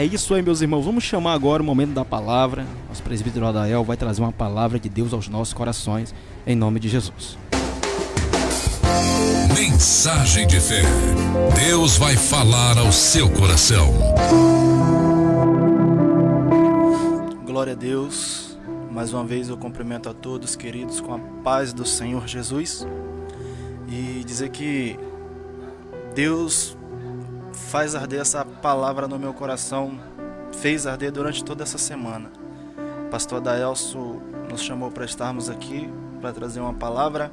É isso aí, meus irmãos. Vamos chamar agora o momento da palavra. Nosso presbítero Adael vai trazer uma palavra de Deus aos nossos corações, em nome de Jesus. Mensagem de fé. Deus vai falar ao seu coração. Glória a Deus. Mais uma vez eu cumprimento a todos, queridos, com a paz do Senhor Jesus. E dizer que Deus faz arder essa palavra no meu coração, fez arder durante toda essa semana. O pastor Adaelso nos chamou para estarmos aqui, para trazer uma palavra.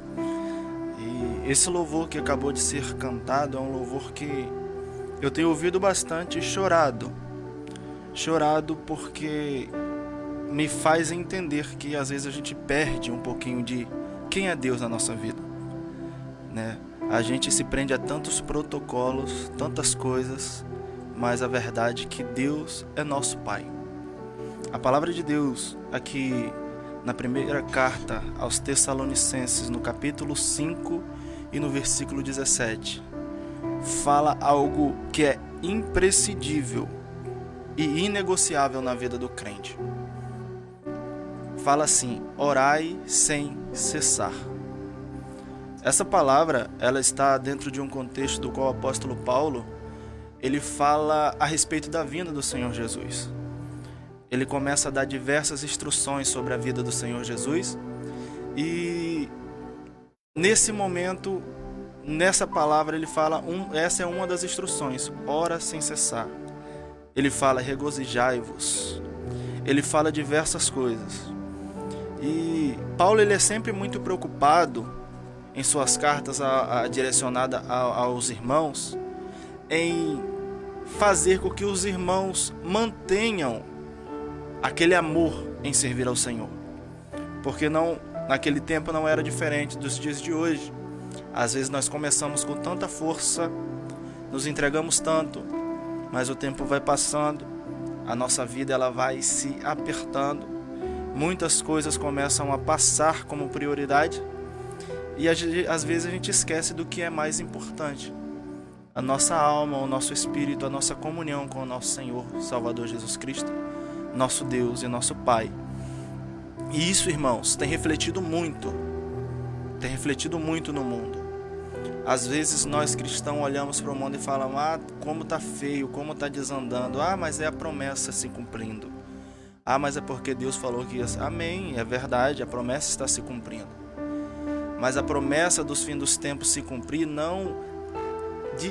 E esse louvor que acabou de ser cantado é um louvor que eu tenho ouvido bastante e chorado. Chorado porque me faz entender que às vezes a gente perde um pouquinho de quem é Deus na nossa vida, né? A gente se prende a tantos protocolos, tantas coisas, mas a verdade é que Deus é nosso Pai. A palavra de Deus aqui na primeira carta aos Tessalonicenses, no capítulo 5 e no versículo 17, fala algo que é imprescindível e inegociável na vida do crente. Fala assim: orai sem cessar. Essa palavra, ela está dentro de um contexto do qual o apóstolo Paulo, ele fala a respeito da vinda do Senhor Jesus. Ele começa a dar diversas instruções sobre a vida do Senhor Jesus e nesse momento, nessa palavra, ele fala, essa é uma das instruções: ora sem cessar. Ele fala regozijai-vos. Ele fala diversas coisas. E Paulo, ele é sempre muito preocupado em suas cartas direcionadas aos irmãos, em fazer com que os irmãos mantenham aquele amor em servir ao Senhor. Porque naquele tempo não era diferente dos dias de hoje. Às vezes nós começamos com tanta força, nos entregamos tanto, mas o tempo vai passando, a nossa vida ela vai se apertando, muitas coisas começam a passar como prioridade, e às vezes a gente esquece do que é mais importante: a nossa alma, o nosso espírito, a nossa comunhão com o nosso Senhor, Salvador Jesus Cristo, nosso Deus e nosso Pai. E isso, irmãos, tem refletido muito no mundo. Às vezes nós cristãos olhamos para o mundo e falamos: como está feio, como está desandando. Mas é a promessa se cumprindo. Mas é porque Deus falou que ia. Amém, é verdade, a promessa está se cumprindo. Mas a promessa dos fins dos tempos se cumprir não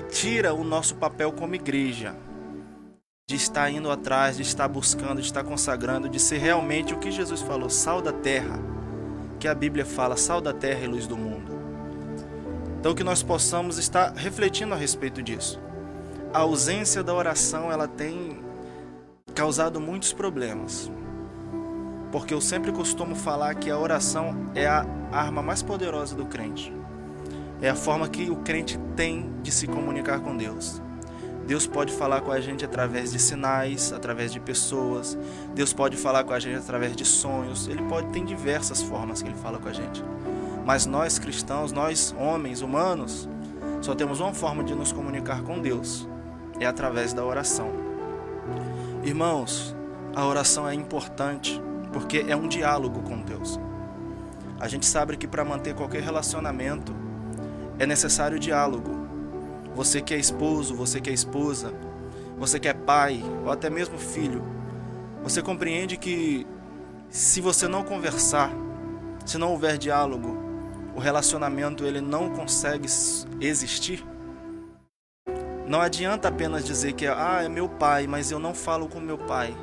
tira o nosso papel como igreja, de estar indo atrás, de estar buscando, de estar consagrando, de ser realmente o que Jesus falou, sal da terra, que a Bíblia fala, sal da terra e luz do mundo. Então que nós possamos estar refletindo a respeito disso. A ausência da oração, ela tem causado muitos problemas, porque eu sempre costumo falar que a oração é a arma mais poderosa do crente. É a forma que o crente tem de se comunicar com Deus. Deus pode falar com a gente através de sinais, através de pessoas. Deus pode falar com a gente através de sonhos. Tem diversas formas que Ele fala com a gente. Mas nós cristãos, nós homens, humanos, só temos uma forma de nos comunicar com Deus: é através da oração. Irmãos, a oração é importante porque é um diálogo com Deus. A gente sabe que para manter qualquer relacionamento é necessário diálogo. Você que é esposo, você que é esposa, você que é pai ou até mesmo filho, você compreende que se você não conversar, se não houver diálogo, o relacionamento ele não consegue existir? Não adianta apenas dizer que é meu pai, mas eu não falo com meu pai.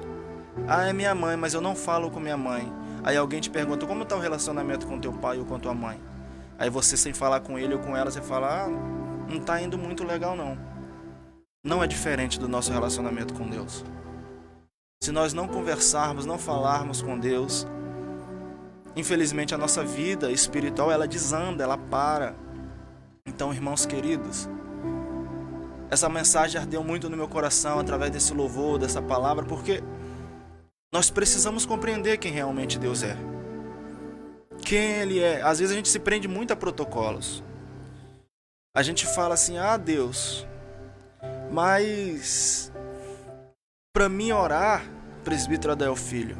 É minha mãe, mas eu não falo com minha mãe. Aí alguém te pergunta: como está o relacionamento com teu pai ou com tua mãe? Aí você, sem falar com ele ou com ela, você fala: não está indo muito legal não. Não é diferente do nosso relacionamento com Deus. Se nós não conversarmos, não falarmos com Deus, infelizmente a nossa vida espiritual ela desanda, ela para. Então, irmãos queridos, essa mensagem ardeu muito no meu coração através desse louvor, dessa palavra, porque nós precisamos compreender quem realmente Deus é. Quem Ele é. Às vezes a gente se prende muito a protocolos. A gente fala assim: Deus, mas Para mim orar, presbítero Adael Filho,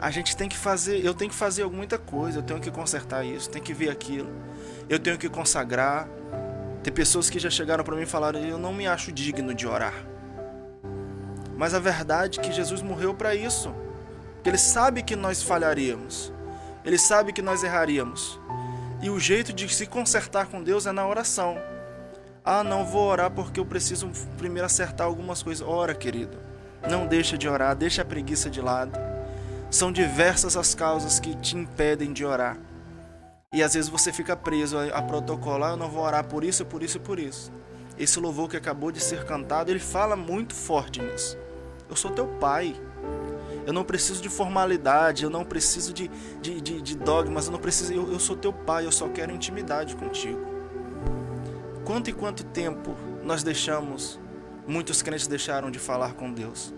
a gente tem que fazer, eu tenho que fazer muita coisa, eu tenho que consertar isso, tenho que ver aquilo, eu tenho que consagrar. Tem pessoas que já chegaram para mim e falaram: eu não me acho digno de orar. Mas a verdade é que Jesus morreu para isso. Porque Ele sabe que nós falharíamos. Ele sabe que nós erraríamos. E o jeito de se consertar com Deus é na oração. Ah, não vou orar porque eu preciso primeiro acertar algumas coisas. Ora, querido. Não deixa de orar, deixa a preguiça de lado. São diversas as causas que te impedem de orar. E às vezes você fica preso a protocolo. Ah, eu não vou orar por isso, por isso e por isso. Esse louvor que acabou de ser cantado, ele fala muito forte nisso. Eu sou teu pai. Eu não preciso de formalidade, eu não preciso de dogmas, eu sou teu pai, eu só quero intimidade contigo. Quanto e quanto tempo nós deixamos, muitos crentes deixaram de falar com Deus?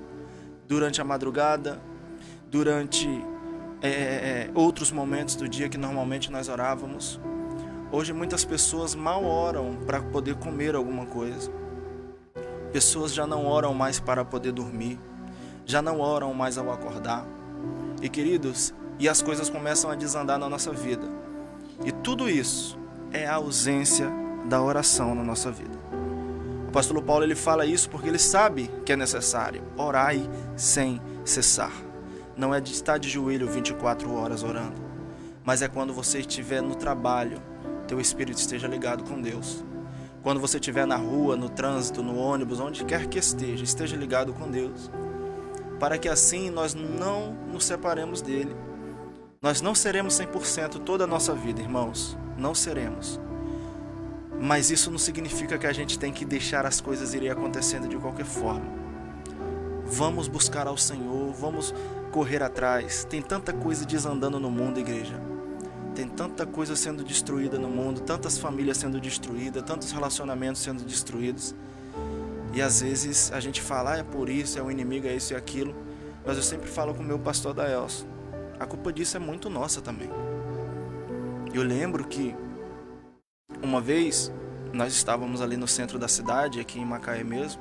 Durante a madrugada, durante outros momentos do dia que normalmente nós orávamos. Hoje muitas pessoas mal oram para poder comer alguma coisa. Pessoas já não oram mais para poder dormir. Já não oram mais ao acordar. E queridos, e as coisas começam a desandar na nossa vida. E tudo isso é a ausência da oração na nossa vida. O apóstolo Paulo, ele fala isso porque ele sabe que é necessário. Orai sem cessar. Não é de estar de joelho 24 horas orando, mas é quando você estiver no trabalho, teu espírito esteja ligado com Deus. Quando você estiver na rua, no trânsito, no ônibus, onde quer que esteja ligado com Deus. Para que assim nós não nos separemos dele. Nós não seremos 100% toda a nossa vida, irmãos. Não seremos. Mas isso não significa que a gente tem que deixar as coisas irem acontecendo de qualquer forma. Vamos buscar ao Senhor, vamos correr atrás. Tem tanta coisa desandando no mundo, igreja. Tem tanta coisa sendo destruída no mundo, tantas famílias sendo destruídas, tantos relacionamentos sendo destruídos. E às vezes a gente fala: é por isso, é o inimigo, é isso e aquilo. Mas eu sempre falo com o meu pastor Daelson, a culpa disso é muito nossa também. Eu lembro que uma vez nós estávamos ali no centro da cidade, aqui em Macaé mesmo,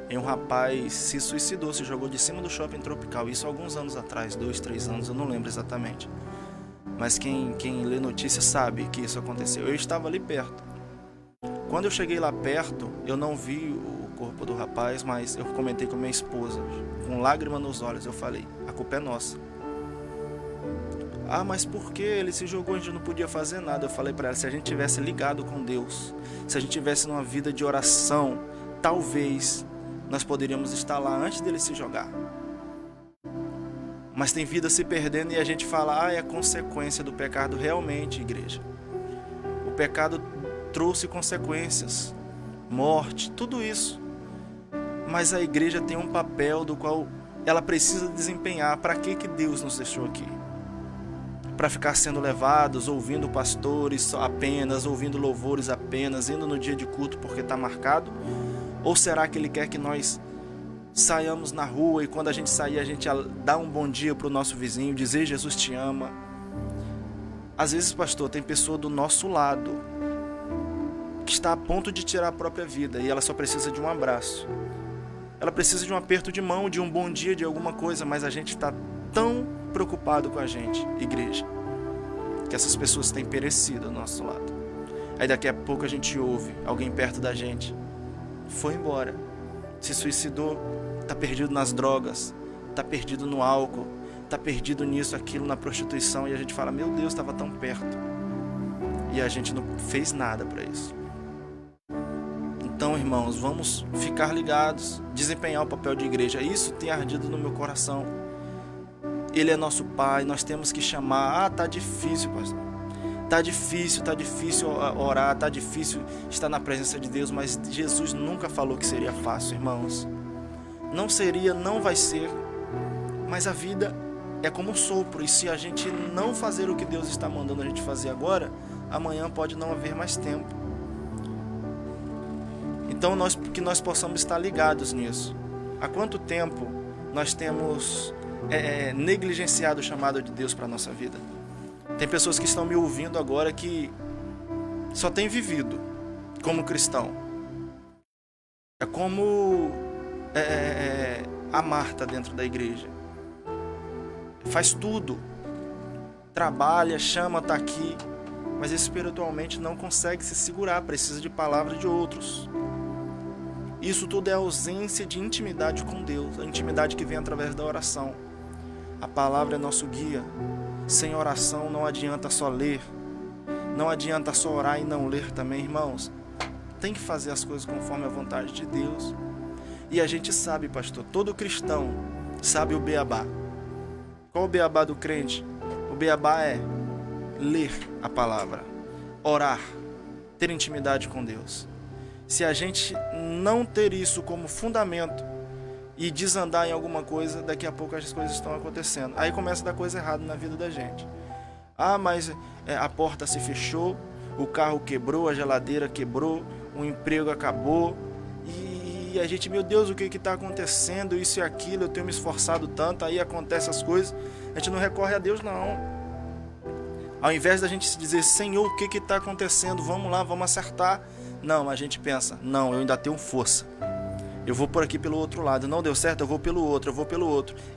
e um rapaz se suicidou, se jogou de cima do shopping tropical. Isso há alguns anos atrás, 2, 3 anos, eu não lembro exatamente. Mas quem lê notícias sabe que isso aconteceu. Eu estava ali perto. Quando eu cheguei lá perto, eu não vi o corpo do rapaz, mas eu comentei com minha esposa, com lágrima nos olhos, eu falei: a culpa é nossa. Ah, mas por que ele se jogou, a gente não podia fazer nada? Eu falei para ela: se a gente tivesse ligado com Deus, se a gente tivesse numa vida de oração, talvez nós poderíamos estar lá antes dele se jogar. Mas tem vida se perdendo e a gente fala: ah, é consequência do pecado. Realmente, igreja, o pecado trouxe consequências, morte, tudo isso. Mas a igreja tem um papel do qual ela precisa desempenhar. Para que Deus nos deixou aqui? Para ficar sendo levados, ouvindo pastores apenas, ouvindo louvores apenas, indo no dia de culto porque está marcado? Ou será que Ele quer que nós saiamos na rua e quando a gente sair, a gente dá um bom dia para o nosso vizinho, dizer Jesus te ama? Às vezes, pastor, tem pessoa do nosso lado que está a ponto de tirar a própria vida e ela só precisa de um abraço. Ela precisa de um aperto de mão, de um bom dia, de alguma coisa, mas a gente está tão preocupado com a gente, igreja, que essas pessoas têm perecido ao nosso lado. Aí daqui a pouco a gente ouve alguém perto da gente: foi embora, se suicidou, está perdido nas drogas, está perdido no álcool, está perdido nisso, aquilo, na prostituição. E a gente fala: meu Deus, estava tão perto. E a gente não fez nada para isso. Então, irmãos, vamos ficar ligados, desempenhar o papel de igreja. Isso tem ardido no meu coração. Ele é nosso Pai, nós temos que chamar. Ah, tá difícil, pastor. Tá difícil orar, tá difícil estar na presença de Deus, mas Jesus nunca falou que seria fácil, irmãos. Não seria, não vai ser. Mas a vida é como um sopro, e se a gente não fazer o que Deus está mandando a gente fazer agora, amanhã pode não haver mais tempo. Então que nós possamos estar ligados nisso. Há quanto tempo nós temos negligenciado o chamado de Deus para a nossa vida? Tem pessoas que estão me ouvindo agora que só têm vivido como cristão. É como a Marta dentro da igreja. Faz tudo. Trabalha, chama, está aqui. Mas espiritualmente não consegue se segurar, precisa de palavra de outros. Isso tudo é a ausência de intimidade com Deus, a intimidade que vem através da oração. A palavra é nosso guia. Sem oração não adianta só ler, não adianta só orar e não ler também, irmãos. Tem que fazer as coisas conforme a vontade de Deus. E a gente sabe, pastor, todo cristão sabe o beabá. Qual o beabá do crente? O beabá é ler a palavra, orar, ter intimidade com Deus. Se a gente não ter isso como fundamento e desandar em alguma coisa, daqui a pouco as coisas estão acontecendo. Aí começa a dar coisa errada na vida da gente. Ah, mas a porta se fechou, o carro quebrou, a geladeira quebrou, o emprego acabou. E a gente, meu Deus, o que está acontecendo? Isso e aquilo, eu tenho me esforçado tanto, aí acontecem as coisas. A gente não recorre a Deus, não. Ao invés da gente se dizer, Senhor, o que está acontecendo? Vamos lá, vamos acertar. Não, a gente pensa, não, eu ainda tenho força. Eu vou por aqui pelo outro lado. Não deu certo, eu vou pelo outro,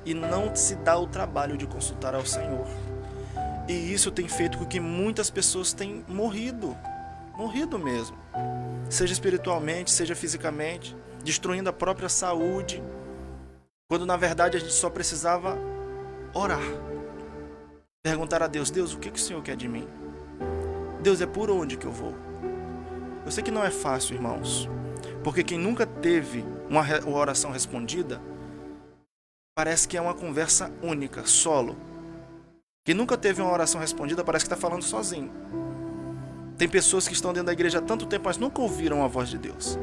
E não se dá o trabalho de consultar ao Senhor. E isso tem feito com que muitas pessoas tenham morrido mesmo. Seja espiritualmente, seja fisicamente, destruindo a própria saúde. Quando na verdade a gente só precisava orar. Perguntar a Deus, Deus, o que o Senhor quer de mim? Deus, é por onde que eu vou? Eu sei que não é fácil, irmãos, porque quem nunca teve uma oração respondida, parece que é uma conversa única, solo. Quem nunca teve uma oração respondida, parece que está falando sozinho. Tem pessoas que estão dentro da igreja há tanto tempo, mas nunca ouviram a voz de Deus.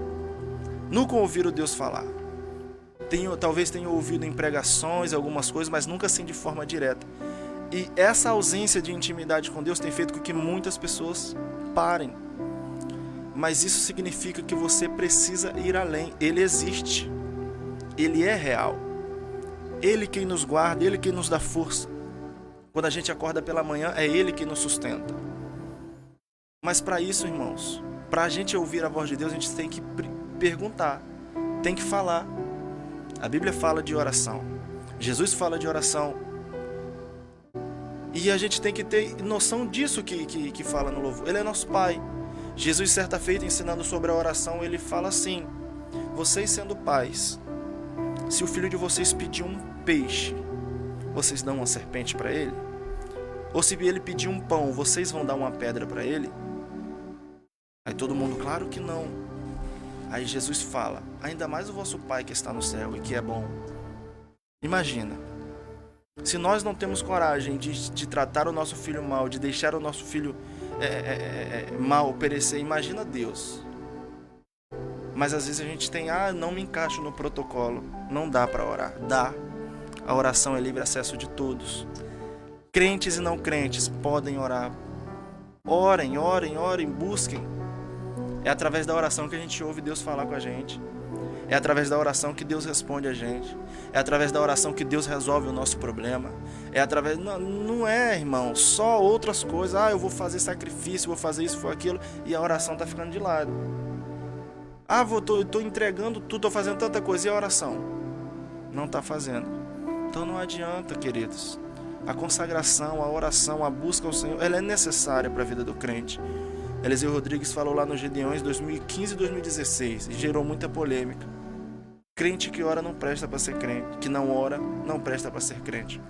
Nunca ouviram Deus falar. Talvez tenham ouvido em pregações, algumas coisas, mas nunca assim de forma direta. E essa ausência de intimidade com Deus tem feito com que muitas pessoas parem. Mas isso significa que você precisa ir além. Ele existe. Ele é real. Ele quem nos guarda, Ele quem nos dá força. Quando a gente acorda pela manhã, é Ele que nos sustenta. Mas para isso, irmãos, para a gente ouvir a voz de Deus, a gente tem que perguntar, tem que falar. A Bíblia fala de oração. Jesus fala de oração. E a gente tem que ter noção disso que fala no louvor. Ele é nosso Pai. Jesus, certa feita, ensinando sobre a oração, ele fala assim: vocês sendo pais, se o filho de vocês pedir um peixe, vocês dão uma serpente para ele? Ou se ele pedir um pão, vocês vão dar uma pedra para ele? Aí todo mundo, claro que não. Aí Jesus fala, ainda mais o vosso Pai que está no céu e que é bom. Imagina, se nós não temos coragem de tratar o nosso filho mal, de deixar o nosso filho mal perecer, imagina Deus. Mas às vezes a gente tem, não me encaixo no protocolo. Não dá para orar. Dá. A oração é livre acesso de todos. Crentes e não crentes podem orar. Orem, busquem. É através da oração que a gente ouve Deus falar com a gente. É através da oração que Deus responde a gente. É através da oração que Deus resolve o nosso problema. É através... Não é, irmão, só outras coisas. Eu vou fazer sacrifício, vou fazer isso, vou aquilo. E a oração está ficando de lado. Estou entregando tudo, estou fazendo tanta coisa. E a oração? Não está fazendo. Então não adianta, queridos. A consagração, a oração, a busca ao Senhor, ela é necessária para a vida do crente. Eliseu Rodrigues falou lá nos Gedeões 2015 e 2016 e gerou muita polêmica. Crente que ora não presta para ser crente, que não ora não presta para ser crente.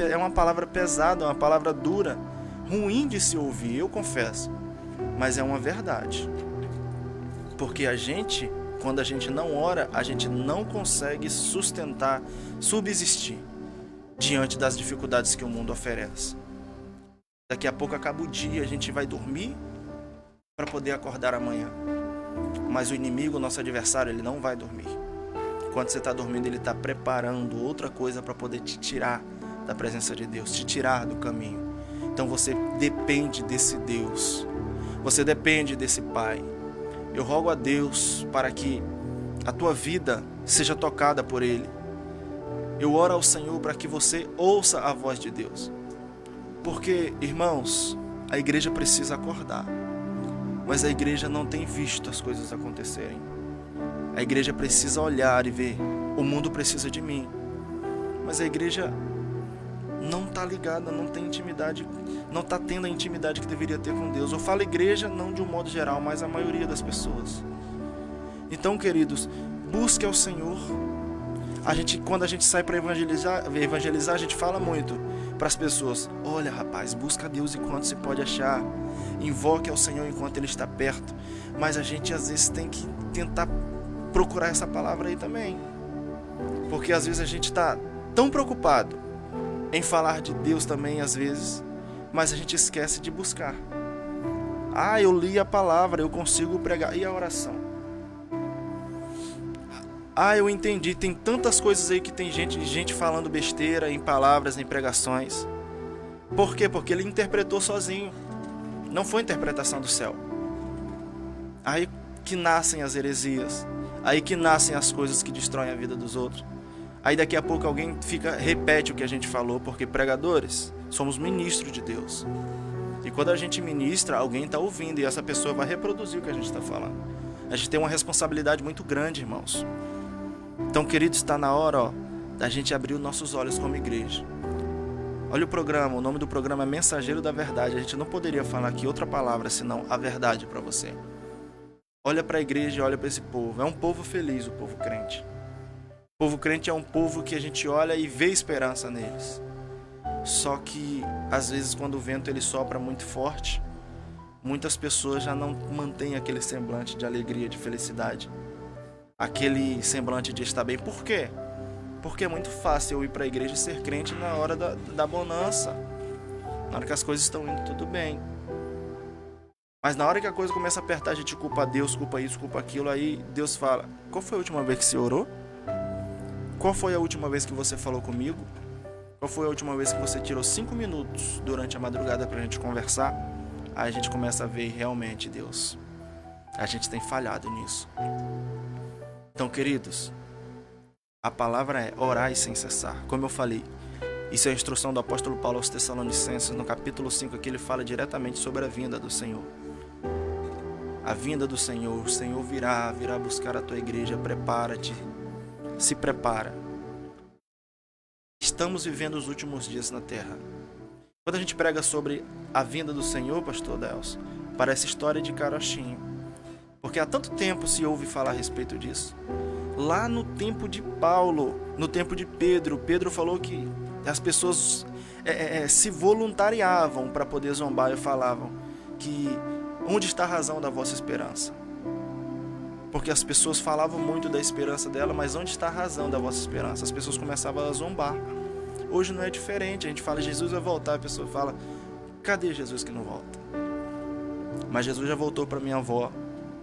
É uma palavra pesada, é uma palavra dura, ruim de se ouvir, eu confesso, mas é uma verdade. Porque quando a gente não ora, a gente não consegue sustentar, subsistir diante das dificuldades que o mundo oferece. Daqui a pouco acaba o dia, a gente vai dormir para poder acordar amanhã. Mas o inimigo, o nosso adversário, ele não vai dormir. Quando você está dormindo, ele está preparando outra coisa para poder te tirar da presença de Deus, te tirar do caminho. Então você depende desse Deus, você depende desse Pai. Eu rogo a Deus para que a tua vida seja tocada por Ele. Eu oro ao Senhor para que você ouça a voz de Deus. Porque, irmãos, a igreja precisa acordar. Mas a igreja não tem visto as coisas acontecerem. A igreja precisa olhar e ver, o mundo precisa de mim. Mas a igreja não está ligada, não tem intimidade, não está tendo a intimidade que deveria ter com Deus. Eu falo igreja não de um modo geral, mas a maioria das pessoas. Então, queridos, busque ao Senhor. Quando a gente sai para evangelizar, a gente fala muito para as pessoas: olha, rapaz, busca a Deus enquanto se pode achar, invoque ao Senhor enquanto Ele está perto. Mas a gente às vezes tem que tentar procurar essa palavra aí também, porque às vezes a gente está tão preocupado em falar de Deus também, às vezes, mas a gente esquece de buscar. Eu li a palavra, eu consigo pregar. E a oração? Eu entendi, tem tantas coisas aí que tem gente falando besteira em palavras, em pregações. Por quê? Porque ele interpretou sozinho. Não foi interpretação do céu. Aí que nascem as heresias. Aí que nascem as coisas que destroem a vida dos outros. Aí daqui a pouco alguém repete o que a gente falou, porque pregadores somos ministros de Deus. E quando a gente ministra, alguém está ouvindo e essa pessoa vai reproduzir o que a gente está falando. A gente tem uma responsabilidade muito grande, irmãos. Então, queridos, está na hora da gente abrir os nossos olhos como igreja. Olha o programa, o nome do programa é Mensageiro da Verdade. A gente não poderia falar aqui outra palavra senão a verdade para você. Olha para a igreja e olha para esse povo. É um povo feliz, o povo crente. O povo crente é um povo que a gente olha e vê esperança neles. Só que, às vezes, quando o vento ele sopra muito forte, muitas pessoas já não mantêm aquele semblante de alegria, de felicidade. Aquele semblante de estar bem. Por quê? Porque é muito fácil eu ir para a igreja e ser crente na hora da bonança. Na hora que as coisas estão indo tudo bem. Mas na hora que a coisa começa a apertar, a gente culpa Deus, culpa isso, culpa aquilo. Aí Deus fala: qual foi a última vez que você orou? Qual foi a última vez que você falou comigo? Qual foi a última vez que você tirou 5 minutos durante a madrugada para a gente conversar? Aí a gente começa a ver realmente, Deus, a gente tem falhado nisso. Então, queridos, a palavra é orar e sem cessar. Como eu falei, isso é a instrução do apóstolo Paulo aos Tessalonicenses. No capítulo 5 aqui ele fala diretamente sobre a vinda do Senhor. A vinda do Senhor, o Senhor virá buscar a tua igreja. Prepara-te, se prepara. Estamos vivendo os últimos dias na terra. Quando a gente prega sobre a vinda do Senhor, pastor Delcio, parece história de carochinho. Porque há tanto tempo se ouve falar a respeito disso. Lá no tempo de Paulo, no tempo de Pedro, Pedro falou que as pessoas se voluntariavam para poder zombar e falavam que onde está a razão da vossa esperança? Porque as pessoas falavam muito da esperança dela, mas onde está a razão da vossa esperança? As pessoas começavam a zombar. Hoje não é diferente, a gente fala Jesus vai voltar, a pessoa fala: cadê Jesus que não volta? Mas Jesus já voltou para minha avó,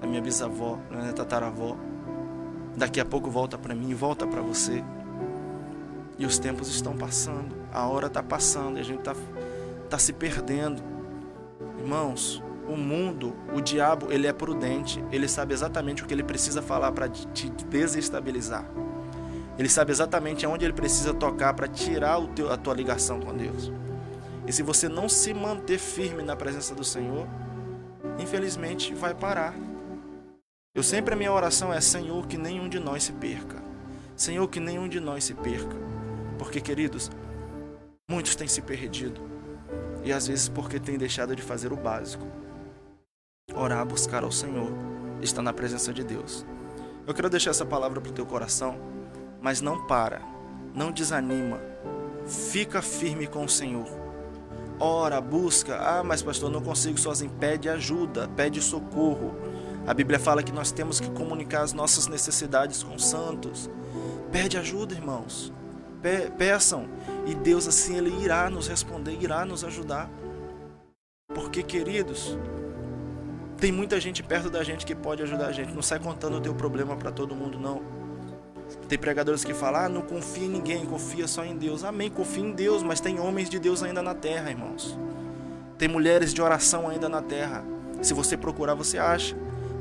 a minha bisavó, a minha tataravó. Daqui a pouco volta para mim, volta para você. E os tempos estão passando, a hora está passando, e a gente tá se perdendo. Irmãos, o mundo, o diabo, ele é prudente. Ele sabe exatamente o que ele precisa falar para te desestabilizar. Ele sabe exatamente aonde ele precisa tocar para tirar a tua ligação com Deus. E se você não se manter firme na presença do Senhor, infelizmente vai parar. A minha oração é: Senhor, que nenhum de nós se perca. Senhor, que nenhum de nós se perca. Porque, queridos, muitos têm se perdido. E às vezes porque têm deixado de fazer o básico. Orar, buscar ao Senhor, estar na presença de Deus. Eu quero deixar essa palavra para o teu coração, mas não para, não desanima. Fica firme com o Senhor. Ora, busca. Mas pastor, não consigo sozinho. Pede ajuda, pede socorro. A Bíblia fala que nós temos que comunicar as nossas necessidades com os santos. Pede ajuda, irmãos. Peçam. E Deus assim, Ele irá nos responder, irá nos ajudar. Porque, queridos, tem muita gente perto da gente que pode ajudar a gente. Não sai contando o teu problema para todo mundo, não. Tem pregadores que falam: não confia em ninguém, confia só em Deus. Amém, confia em Deus, mas tem homens de Deus ainda na terra, irmãos. Tem mulheres de oração ainda na terra. Se você procurar, você acha.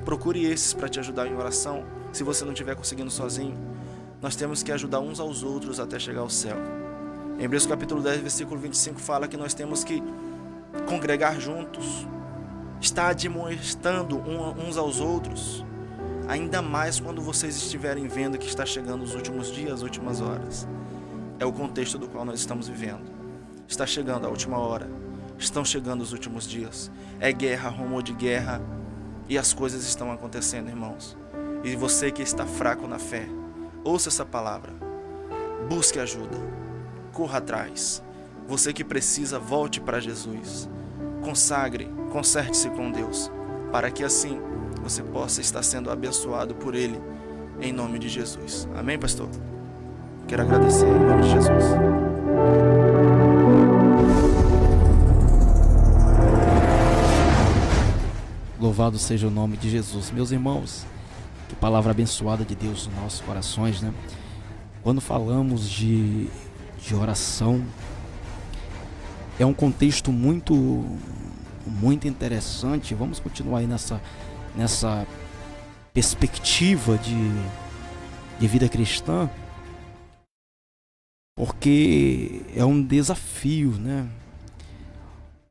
Procure esses para te ajudar em oração. Se você não estiver conseguindo sozinho, nós temos que ajudar uns aos outros até chegar ao céu. Em Hebreus capítulo 10, versículo 25 fala que nós temos que congregar juntos, estar admoestando uns aos outros. ainda mais quando vocês estiverem vendo que está chegando os últimos dias, as últimas horas. É o contexto do qual nós estamos vivendo. Está chegando a última hora, estão chegando os últimos dias. É guerra, rumor de guerra, e as coisas estão acontecendo, irmãos. E você que está fraco na fé, ouça essa palavra, busque ajuda, corra atrás. Você que precisa, volte para Jesus, consagre, conserte-se com Deus, para que assim você possa estar sendo abençoado por Ele, em nome de Jesus. Amém, pastor? Quero agradecer em nome de Jesus. Louvado seja o nome de Jesus. Meus irmãos, que palavra abençoada de Deus nos nossos corações, né? Quando falamos de oração, é um contexto muito interessante. Vamos continuar aí nessa perspectiva de vida cristã, porque é um desafio, né?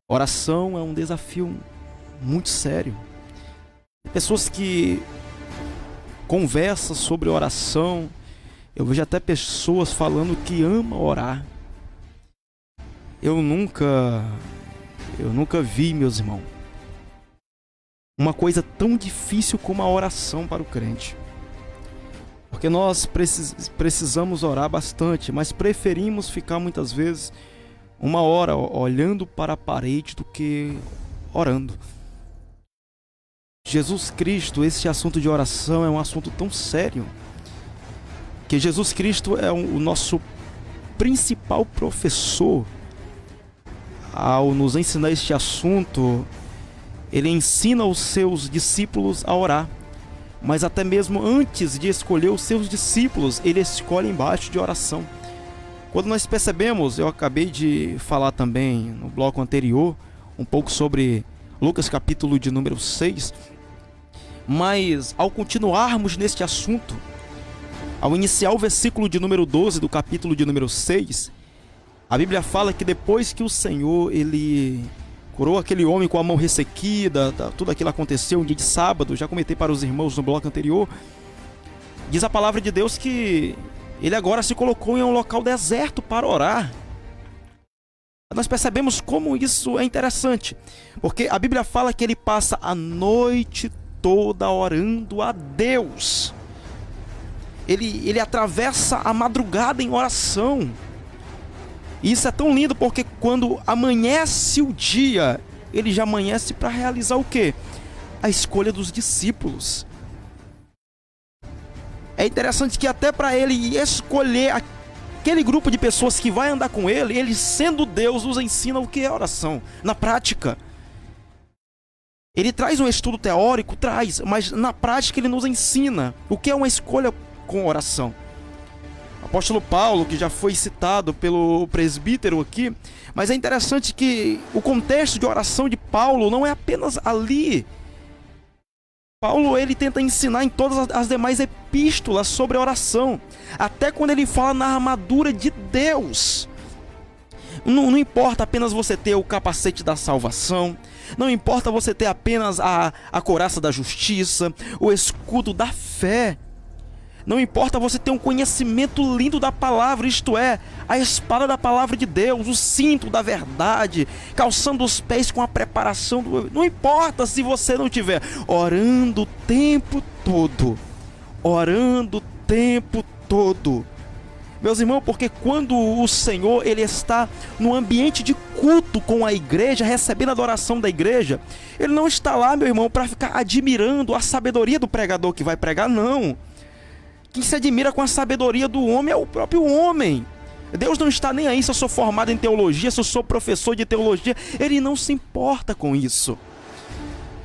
Oração é um desafio muito sério. Pessoas que conversam sobre oração, eu vejo até pessoas falando que amam orar. Eu nunca vi, meus irmãos, uma coisa tão difícil como a oração para o crente. Porque nós precisamos orar bastante, mas preferimos ficar muitas vezes uma hora olhando para a parede do que orando. Jesus Cristo, esse assunto de oração é um assunto tão sério, que Jesus Cristo é o nosso principal professor. Ao nos ensinar este assunto, ele ensina os seus discípulos a orar. Mas até mesmo antes de escolher os seus discípulos, ele escolhe embaixo de oração. Quando nós percebemos, eu acabei de falar também no bloco anterior, um pouco sobre Lucas capítulo de número 6. Mas ao continuarmos neste assunto, ao iniciar o versículo de número 12 do capítulo de número 6, a Bíblia fala que depois que o Senhor, ele curou aquele homem com a mão ressequida, tudo aquilo aconteceu um dia de sábado, já comentei para os irmãos no bloco anterior, diz a palavra de Deus que ele agora se colocou em um local deserto para orar. Nós percebemos como isso é interessante, porque a Bíblia fala que ele passa a noite toda orando a Deus. Ele atravessa a madrugada em oração. E isso é tão lindo porque quando amanhece o dia, ele já amanhece para realizar o quê? A escolha dos discípulos. É interessante que até para ele escolher aquele grupo de pessoas que vai andar com ele, ele sendo Deus nos ensina o que é oração, na prática. Ele traz um estudo teórico, mas na prática ele nos ensina o que é uma escolha com oração. O apóstolo Paulo, que já foi citado pelo presbítero aqui, mas é interessante que o contexto de oração de Paulo não é apenas ali. Paulo, ele tenta ensinar em todas as demais epístolas sobre a oração, até quando ele fala na armadura de Deus. Não importa apenas você ter o capacete da salvação, não importa você ter apenas a couraça da justiça, o escudo da fé. Não importa você ter um conhecimento lindo da palavra, isto é, a espada da palavra de Deus, o cinto da verdade, calçando os pés com a preparação Não importa se você não estiver orando o tempo todo. Orando o tempo todo. Meus irmãos, porque quando o Senhor, ele está no ambiente de culto com a igreja, recebendo a adoração da igreja, ele não está lá, meu irmão, para ficar admirando a sabedoria do pregador que vai pregar, não. Quem se admira com a sabedoria do homem é o próprio homem. Deus não está nem aí se eu sou formado em teologia, se eu sou professor de teologia. Ele não se importa com isso.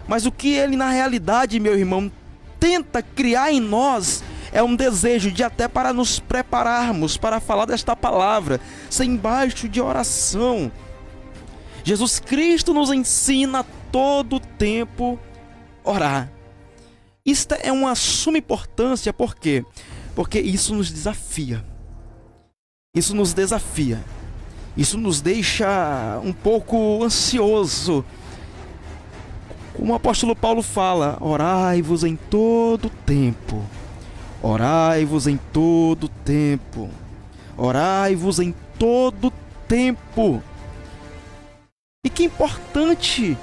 Mas o que ele na realidade, meu irmão, tenta criar em nós é um desejo de até para nos prepararmos para falar desta palavra, ser embaixo de oração. Jesus Cristo nos ensina todo o tempo orar. Isto é uma suma importância, por quê? Porque isso nos desafia. Isso nos desafia. Isso nos deixa um pouco ansioso. Como o apóstolo Paulo fala, orai-vos em todo tempo. Orai-vos em todo tempo. Orai-vos em todo tempo. E que importante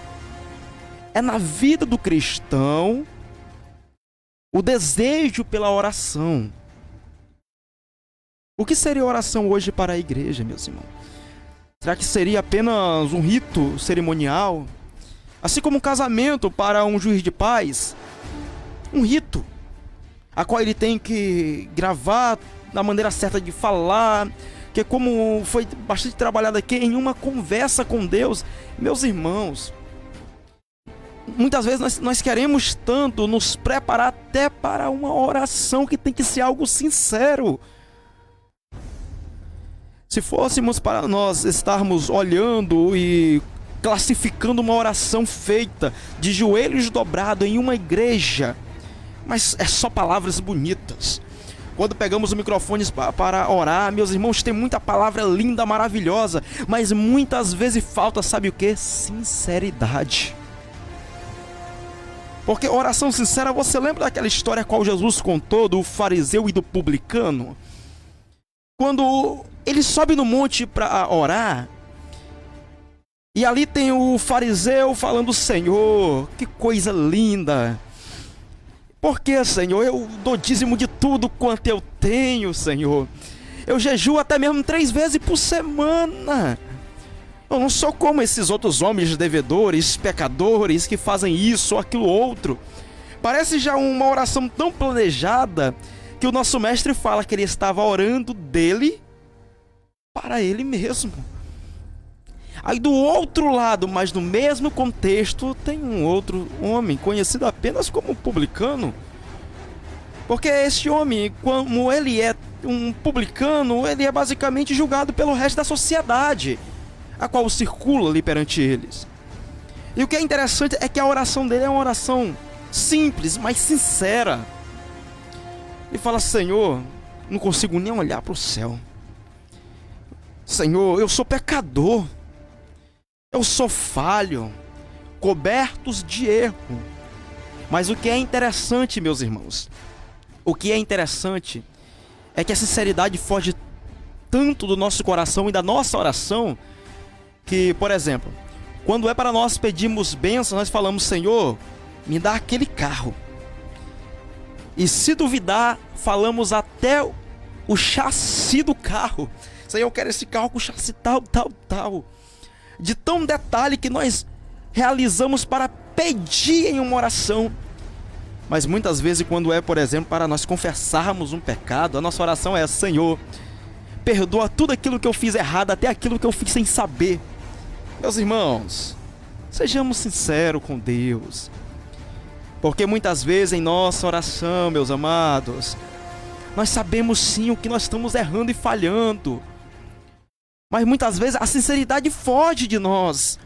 é na vida do cristão o desejo pela oração. O que seria oração hoje para a igreja, meus irmãos? Será que seria apenas um rito cerimonial? Assim como um casamento para um juiz de paz? Um rito, a qual ele tem que gravar da maneira certa de falar, que é como foi bastante trabalhado aqui, em uma conversa com Deus. Meus irmãos, muitas vezes nós queremos tanto nos preparar até para uma oração que tem que ser algo sincero. Se fôssemos para nós estarmos olhando e classificando uma oração feita de joelhos dobrados em uma igreja, mas é só palavras bonitas. Quando pegamos os microfones para orar, meus irmãos, tem muita palavra linda, maravilhosa, mas muitas vezes falta, sabe o que? Sinceridade. Porque oração sincera, você lembra daquela história qual Jesus contou do fariseu e do publicano? Quando ele sobe no monte para orar, e ali tem o fariseu falando: Senhor, que coisa linda! Por que, Senhor? Eu dou dízimo de tudo quanto eu tenho, Senhor. Eu jejuo até mesmo 3 vezes por semana. Eu não sou como esses outros homens devedores, pecadores, que fazem isso ou aquilo outro. Parece já uma oração tão planejada que o nosso mestre fala que ele estava orando dele para ele mesmo. Aí do outro lado, mas no mesmo contexto, tem um outro homem conhecido apenas como publicano. Porque esse homem, como ele é um publicano, ele é basicamente julgado pelo resto da sociedade, a qual circula ali perante eles. E o que é interessante é que a oração dele é uma oração simples, mas sincera. Ele fala: Senhor, não consigo nem olhar para o céu. Senhor, eu sou pecador. Eu sou falho, cobertos de erro. Mas o que é interessante, meus irmãos, o que é interessante é que a sinceridade foge tanto do nosso coração e da nossa oração, que, por exemplo, quando é para nós pedirmos bênçãos, nós falamos: Senhor, me dá aquele carro. E se duvidar, falamos até o chassi do carro. Senhor, eu quero esse carro com chassi tal, tal, tal. De tão detalhe que nós realizamos para pedir em uma oração. Mas muitas vezes, quando é, por exemplo, para nós confessarmos um pecado, a nossa oração é: Senhor, perdoa tudo aquilo que eu fiz errado, até aquilo que eu fiz sem saber. Meus irmãos, sejamos sinceros com Deus. Porque muitas vezes em nossa oração, meus amados, nós sabemos sim o que nós estamos errando e falhando. Mas muitas vezes a sinceridade foge de nós.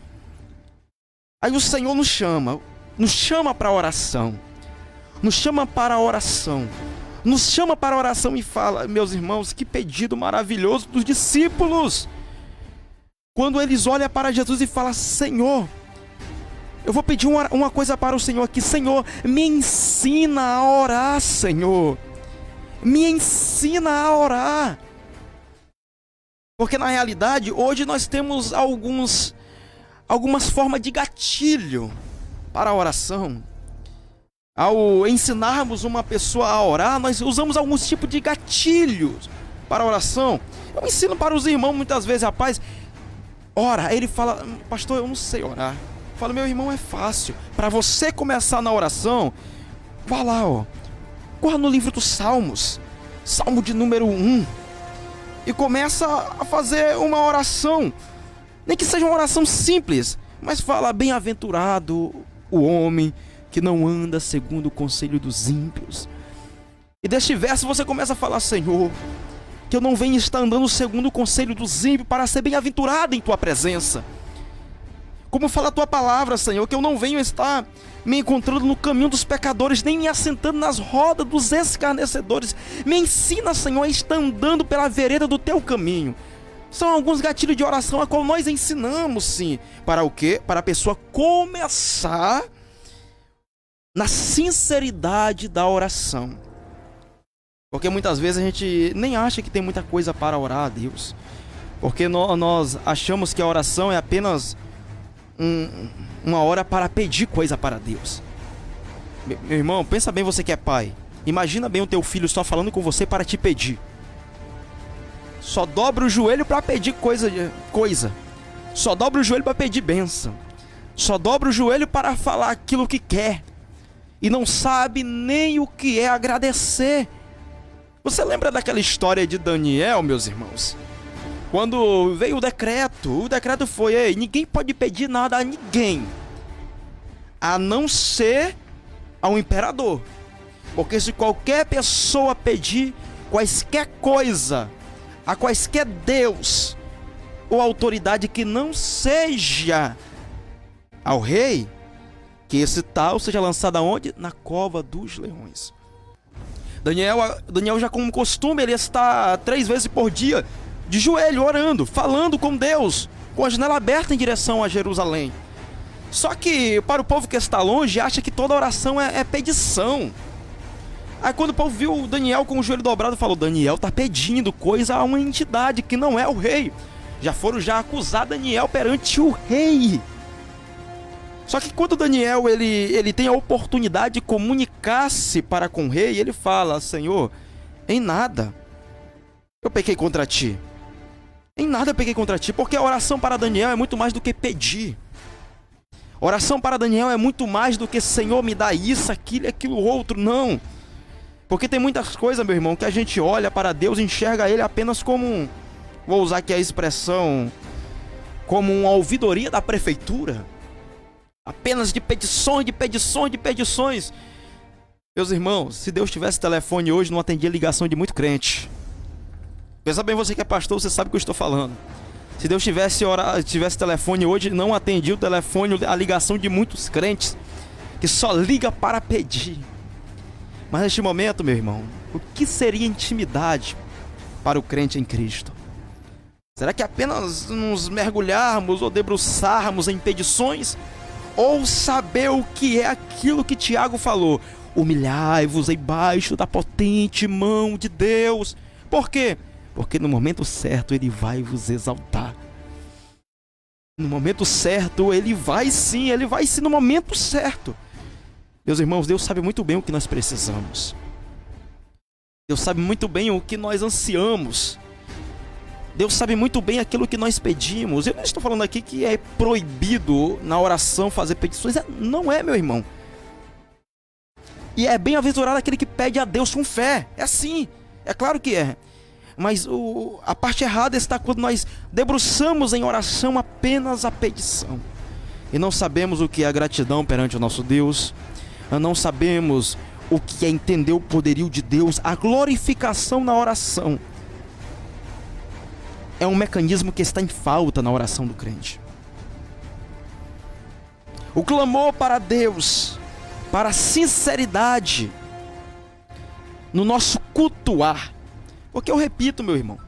Aí o Senhor nos chama para a oração. Nos chama para a oração. Nos chama para a oração e fala: meus irmãos, que pedido maravilhoso dos discípulos. Quando eles olham para Jesus e falam: Senhor, eu vou pedir uma coisa para o Senhor aqui. Senhor, me ensina a orar, Senhor. Me ensina a orar. Porque na realidade, hoje nós temos algumas formas de gatilho para a oração. Ao ensinarmos uma pessoa a orar, nós usamos alguns tipos de gatilhos para a oração. Eu ensino para os irmãos muitas vezes: rapaz, ora. Aí ele fala: pastor, eu não sei orar. Eu falo: meu irmão, é fácil. Para você começar na oração, vá lá, corra no livro dos Salmos, Salmo de número 1. E começa a fazer uma oração. Nem que seja uma oração simples, mas fala: bem-aventurado o homem que não anda segundo o conselho dos ímpios. E deste verso você começa a falar: Senhor, que eu não venha estar andando segundo o conselho dos ímpios para ser bem-aventurado em tua presença. Como fala a tua palavra, Senhor, que eu não venho estar me encontrando no caminho dos pecadores, nem me assentando nas rodas dos escarnecedores. Me ensina, Senhor, a estar andando pela vereda do teu caminho. São alguns gatilhos de oração a qual nós ensinamos, sim. Para o quê? Para a pessoa começar na sinceridade da oração. Porque muitas vezes a gente nem acha que tem muita coisa para orar a Deus. Porque nós achamos que a oração é apenas uma hora para pedir coisa para Deus. Meu irmão, pensa bem, você que é pai. Imagina bem o teu filho só falando com você para te pedir. Só dobra o joelho para pedir coisa. Só dobra o joelho para pedir bênção. Só dobra o joelho para falar aquilo que quer. E não sabe nem o que é agradecer. Você lembra daquela história de Daniel, meus irmãos? Quando veio o decreto foi: ei, ninguém pode pedir nada a ninguém, a não ser ao imperador. Porque se qualquer pessoa pedir quaisquer coisa a quaisquer deus ou autoridade que não seja ao rei, que esse tal seja lançado aonde? Na cova dos leões. Daniel já como costume, ele está 3 vezes por dia de joelho, orando, falando com Deus, com a janela aberta em direção a Jerusalém. Só que para o povo que está longe, acha que toda oração é pedição. Aí quando o povo viu Daniel com o joelho dobrado, falou: Daniel está pedindo coisa a uma entidade que não é o rei. Já foram acusar Daniel perante o rei. Só que quando Daniel ele tem a oportunidade de comunicar-se para com o rei, ele fala: Senhor, em nada eu pequei contra ti. Em nada eu pequei contra ti. Porque a oração para Daniel é muito mais do que pedir. Oração para Daniel é muito mais do que: Senhor, me dá isso, aquilo e aquilo outro. Não. Porque tem muitas coisas, meu irmão, que a gente olha para Deus e enxerga Ele apenas como vou usar aqui a expressão, como uma ouvidoria da prefeitura. Apenas de petições, de petições, de petições. Meus irmãos, se Deus tivesse telefone hoje, não atendia ligação de muito crente. Pensa bem, você que é pastor, você sabe o que eu estou falando. Se Deus tivesse telefone hoje, não atendia o telefone, a ligação de muitos crentes que só liga para pedir. Mas neste momento, meu irmão, o que seria intimidade para o crente em Cristo? Será que apenas nos mergulharmos ou debruçarmos em petições? Ou saber o que é aquilo que Tiago falou: humilhai-vos embaixo da potente mão de Deus. Por quê? Porque no momento certo Ele vai vos exaltar. No momento certo Ele vai sim no momento certo. Meus irmãos, Deus sabe muito bem o que nós precisamos. Deus sabe muito bem o que nós ansiamos. Deus sabe muito bem aquilo que nós pedimos. Eu não estou falando aqui que é proibido na oração fazer petições. Não é, meu irmão. E é bem-aventurado aquele que pede a Deus com fé. É assim, é claro que é. Mas a parte errada está quando nós debruçamos em oração apenas a petição. E não sabemos o que é a gratidão perante o nosso Deus. Não sabemos o que é entender o poderio de Deus. A glorificação na oração é um mecanismo que está em falta na oração do crente. O clamor para Deus, para a sinceridade no nosso cultuar. Porque eu repito, meu irmão,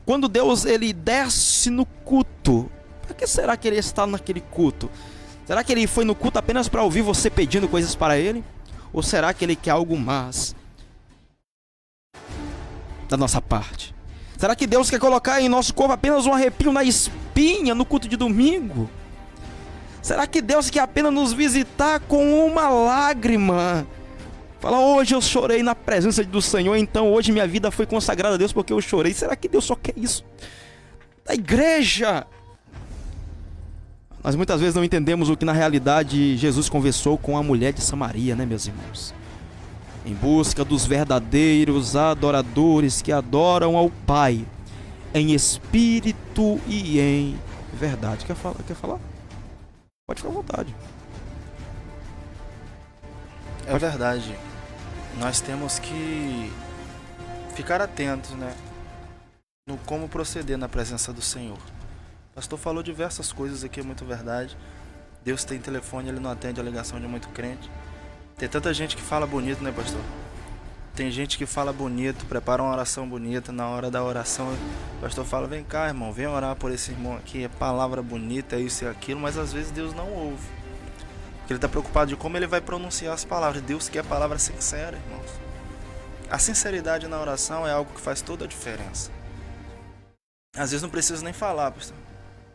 quando Deus ele desce no culto, para que será que Ele está naquele culto? Será que Ele foi no culto apenas para ouvir você pedindo coisas para Ele? Ou será que Ele quer algo mais da nossa parte? Será que Deus quer colocar em nosso corpo apenas um arrepio na espinha no culto de domingo? Será que Deus quer apenas nos visitar com uma lágrima? Fala: hoje eu chorei na presença do Senhor, então hoje minha vida foi consagrada a Deus porque eu chorei. Será que Deus só quer isso da igreja? Nós muitas vezes não entendemos o que na realidade Jesus conversou com a mulher de Samaria, né, meus irmãos? Em busca dos verdadeiros adoradores que adoram ao Pai em espírito e em verdade. Quer falar? Pode ficar à vontade. É verdade. Nós temos que ficar atentos, né, no como proceder na presença do Senhor. O pastor falou diversas coisas aqui, é muito verdade. Deus tem telefone, Ele não atende a ligação de muito crente. Tem tanta gente que fala bonito, né, pastor? Tem gente que fala bonito, prepara uma oração bonita. Na hora da oração, o pastor fala: vem cá, irmão, vem orar por esse irmão aqui. É palavra bonita, é isso e aquilo. Mas às vezes Deus não ouve. Porque ele está preocupado de como ele vai pronunciar as palavras. Deus quer palavra sincera, irmãos. A sinceridade na oração é algo que faz toda a diferença. Às vezes não precisa nem falar, pastor.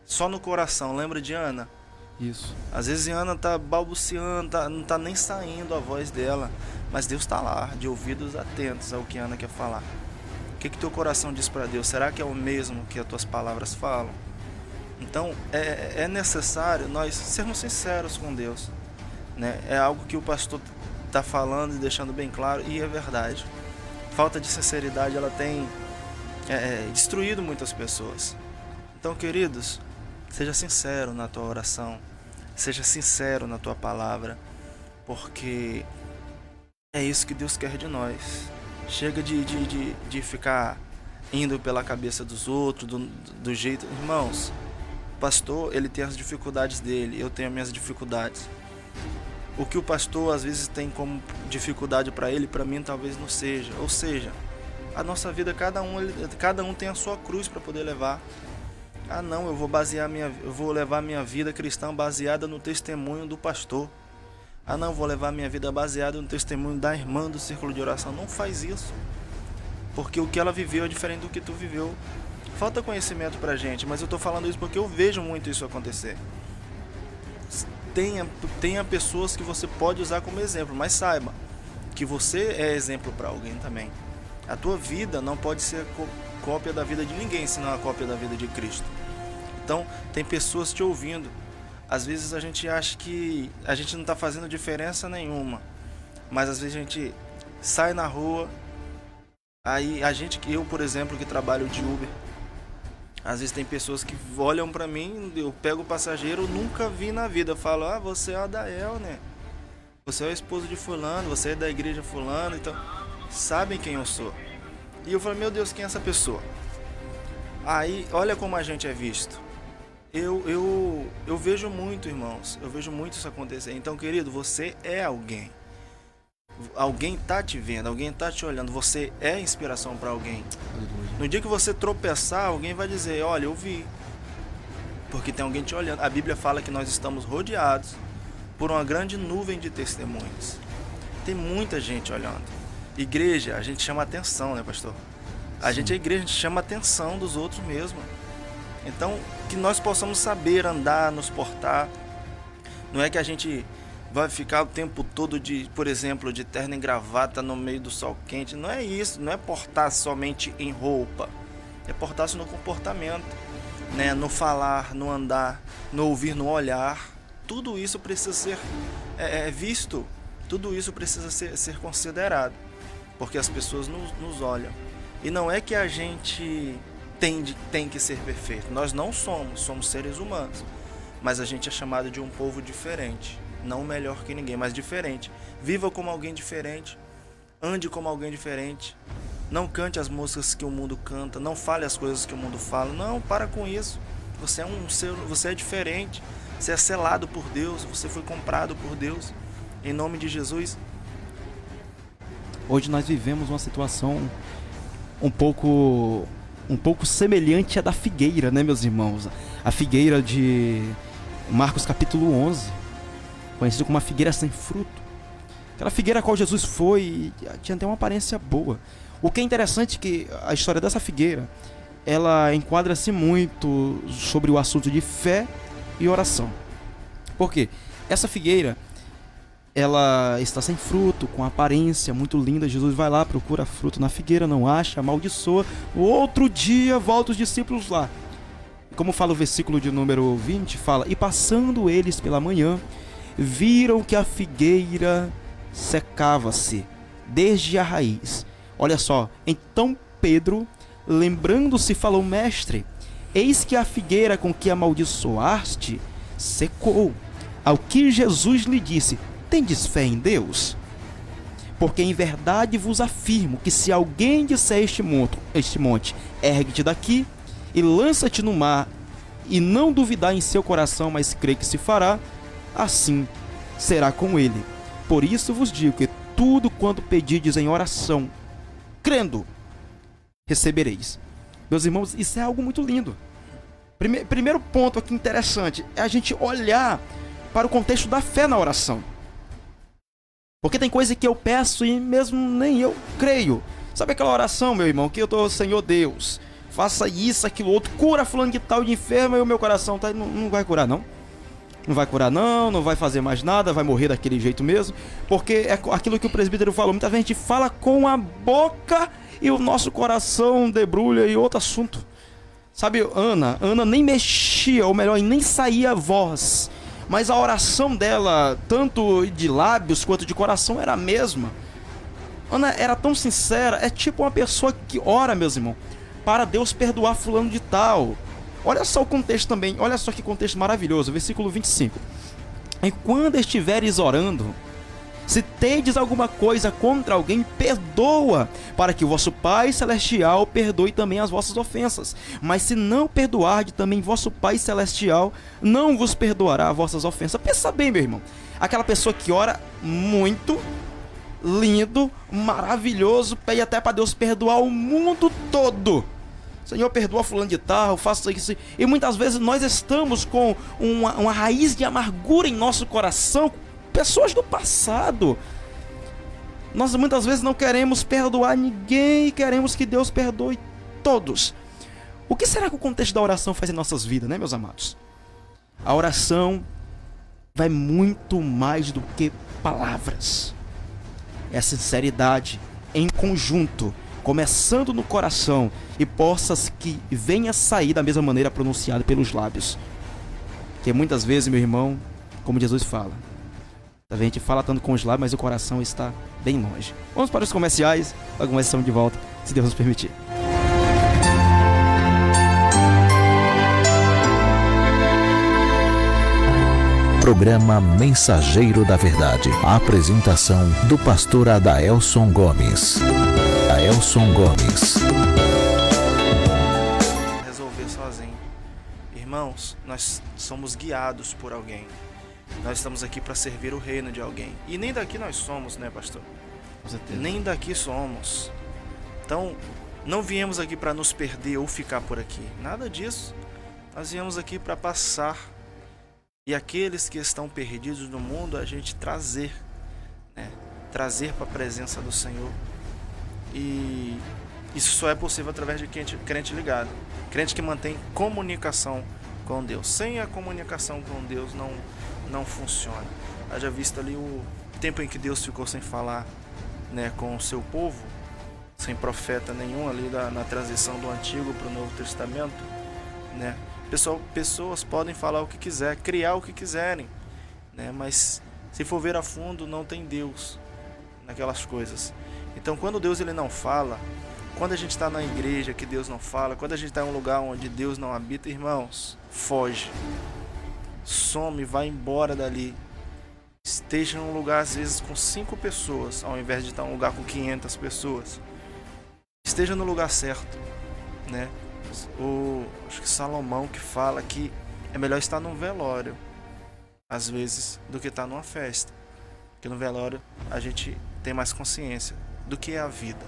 Só no coração. Lembra de Ana? Isso. Às vezes Ana está balbuciando, não está nem saindo a voz dela. Mas Deus está lá, de ouvidos atentos ao que Ana quer falar. O que teu coração diz para Deus? Será que é o mesmo que as tuas palavras falam? Então, é necessário nós sermos sinceros com Deus, né? É algo que o pastor está falando e deixando bem claro, e é verdade. Falta de sinceridade, ela tem destruído muitas pessoas. Então, queridos, seja sincero na tua oração, seja sincero na tua palavra, porque é isso que Deus quer de nós. Chega de ficar indo pela cabeça dos outros, do jeito... Irmãos, o pastor, ele tem as dificuldades dele, eu tenho as minhas dificuldades. O que o pastor às vezes tem como dificuldade para ele, para mim talvez não seja. Ou seja, a nossa vida, cada um tem a sua cruz para poder levar. Ah não, eu vou levar minha vida cristã baseada no testemunho do pastor. Ah não, vou levar minha vida baseada no testemunho da irmã do círculo de oração. Não faz isso, porque o que ela viveu é diferente do que tu viveu. Falta conhecimento pra gente, mas eu tô falando isso porque eu vejo muito isso acontecer. Tenha pessoas que você pode usar como exemplo, mas saiba que você é exemplo para alguém também. A tua vida não pode ser cópia da vida de ninguém, senão a cópia da vida de Cristo. Então, tem pessoas te ouvindo. Às vezes a gente acha que a gente não está fazendo diferença nenhuma, mas às vezes a gente sai na rua, aí eu, por exemplo, que trabalho de Uber, às vezes tem pessoas que olham para mim, eu pego o passageiro, eu nunca vi na vida, eu falo, você é o Adael, né? Você é o esposo de fulano, você é da igreja fulano, então sabem quem eu sou. E eu falo, meu Deus, quem é essa pessoa? Aí, olha como a gente é visto. Eu vejo muito, irmãos, eu vejo muito isso acontecer. Então, querido, você é alguém. Alguém tá te vendo, alguém tá te olhando, você é inspiração para alguém. No dia que você tropeçar, alguém vai dizer, olha, eu vi. Porque tem alguém te olhando. A Bíblia fala que nós estamos rodeados por uma grande nuvem de testemunhos. Tem muita gente olhando. Igreja, a gente chama atenção, né, pastor? A gente é igreja, a gente chama atenção dos outros mesmo. Então, que nós possamos saber andar, nos portar. Não é que a gente vai ficar o tempo todo, por exemplo, de terno e gravata no meio do sol quente. Não é isso, não é portar somente em roupa. É portar-se no comportamento, né? No falar, no andar, no ouvir, no olhar. Tudo isso precisa ser visto. Tudo isso precisa ser considerado. Porque as pessoas nos olham. E não é que a gente tem que ser perfeito. Nós não somos seres humanos. Mas a gente é chamado de um povo diferente. Não melhor que ninguém, mas diferente. Viva como alguém diferente. Ande como alguém diferente. Não cante as músicas que o mundo canta. Não fale as coisas que o mundo fala. Não, para com isso. Você é diferente. Você é selado por Deus. Você foi comprado por Deus. Em nome de Jesus. Hoje nós vivemos uma situação um pouco semelhante à da figueira, né, meus irmãos? A figueira de Marcos capítulo 11, conhecida como uma figueira sem fruto. Aquela figueira a qual Jesus foi, tinha até uma aparência boa. O que é interessante é que a história dessa figueira, ela enquadra-se muito sobre o assunto de fé e oração. Por quê? Essa figueira, ela está sem fruto, com aparência muito linda. Jesus vai lá, procura fruto na figueira, não acha, amaldiçoa. O outro dia volta os discípulos lá. Como fala o versículo de número 20, fala: e passando eles pela manhã, viram que a figueira secava-se desde a raiz. Olha só, então Pedro, lembrando-se, falou: mestre, eis que a figueira com que amaldiçoaste secou. Ao que Jesus lhe disse: tendes fé em Deus? Porque em verdade vos afirmo que se alguém disser este monte, ergue-te daqui e lança-te no mar, e não duvidar em seu coração, mas crê que se fará, assim será com ele. Por isso vos digo que tudo quanto pedides em oração, crendo, recebereis. Meus irmãos, isso é algo muito lindo. Primeiro ponto aqui interessante é a gente olhar para o contexto da fé na oração. Porque tem coisa que eu peço e mesmo nem eu creio. Sabe aquela oração, meu irmão, que eu tô, Senhor Deus, faça isso, aquilo, outro, cura fulano de tal de enfermo, e o meu coração tá, não vai curar não. Não vai curar não vai fazer mais nada, vai morrer daquele jeito mesmo. Porque é aquilo que o presbítero falou, muita gente fala com a boca e o nosso coração debrulha em outro assunto. Sabe, Ana nem mexia, ou melhor, nem saía voz. Mas a oração dela, tanto de lábios quanto de coração, era a mesma. Ana era tão sincera, é tipo uma pessoa que ora, meus irmãos, para Deus perdoar fulano de tal. Olha só o contexto também, olha só que contexto maravilhoso, versículo 25. E quando estiveres orando, se tendes alguma coisa contra alguém, perdoa, para que o vosso Pai Celestial perdoe também as vossas ofensas. Mas se não perdoardes, também vosso Pai Celestial não vos perdoará as vossas ofensas. Pensa bem, meu irmão, aquela pessoa que ora muito, lindo, maravilhoso, pede até para Deus perdoar o mundo todo. Senhor, perdoa fulano de tal, faça isso. E muitas vezes nós estamos com uma raiz de amargura em nosso coração, pessoas do passado. Nós muitas vezes não queremos perdoar ninguém e queremos que Deus perdoe todos. O que será que o contexto da oração faz em nossas vidas, né, meus amados? A oração vai muito mais do que palavras. É a sinceridade em conjunto, começando no coração, e possas que venha sair da mesma maneira pronunciada pelos lábios. Que muitas vezes, meu irmão, como Jesus fala, a gente fala tanto com os lábios, mas o coração está bem longe. Vamos para os comerciais, logo mais estamos de volta, se Deus nos permitir. Programa Mensageiro da Verdade. A apresentação do pastor Adaelson Gomes. Adaelson Gomes. Resolver sozinho. Irmãos, nós somos guiados por alguém. Nós estamos aqui para servir o reino de alguém. E nem daqui nós somos, né, pastor? Com certeza. Nem daqui somos. Então, não viemos aqui para nos perder ou ficar por aqui. Nada disso. Nós viemos aqui para passar. E aqueles que estão perdidos no mundo, a gente trazer, né? Trazer para a presença do Senhor. E isso só é possível através de crente ligado. Crente que mantém comunicação com Deus. Sem a comunicação com Deus não funciona. Haja visto ali o tempo em que Deus ficou sem falar, né, com o seu povo, sem profeta nenhum ali na transição do Antigo para o Novo Testamento, né? Pessoas podem falar o que quiser, criar o que quiserem, né? Mas se for ver a fundo, não tem Deus naquelas coisas. Então, quando Deus ele não fala, quando a gente está na igreja que Deus não fala, quando a gente está em um lugar onde Deus não habita, irmãos, foge, some, vai embora dali. Esteja em um lugar às vezes com 5 pessoas, ao invés de estar em um lugar com 500 pessoas. Esteja no lugar certo, né? Acho que Salomão que fala que é melhor estar num velório às vezes do que estar numa festa, porque no velório a gente tem mais consciência do que é a vida.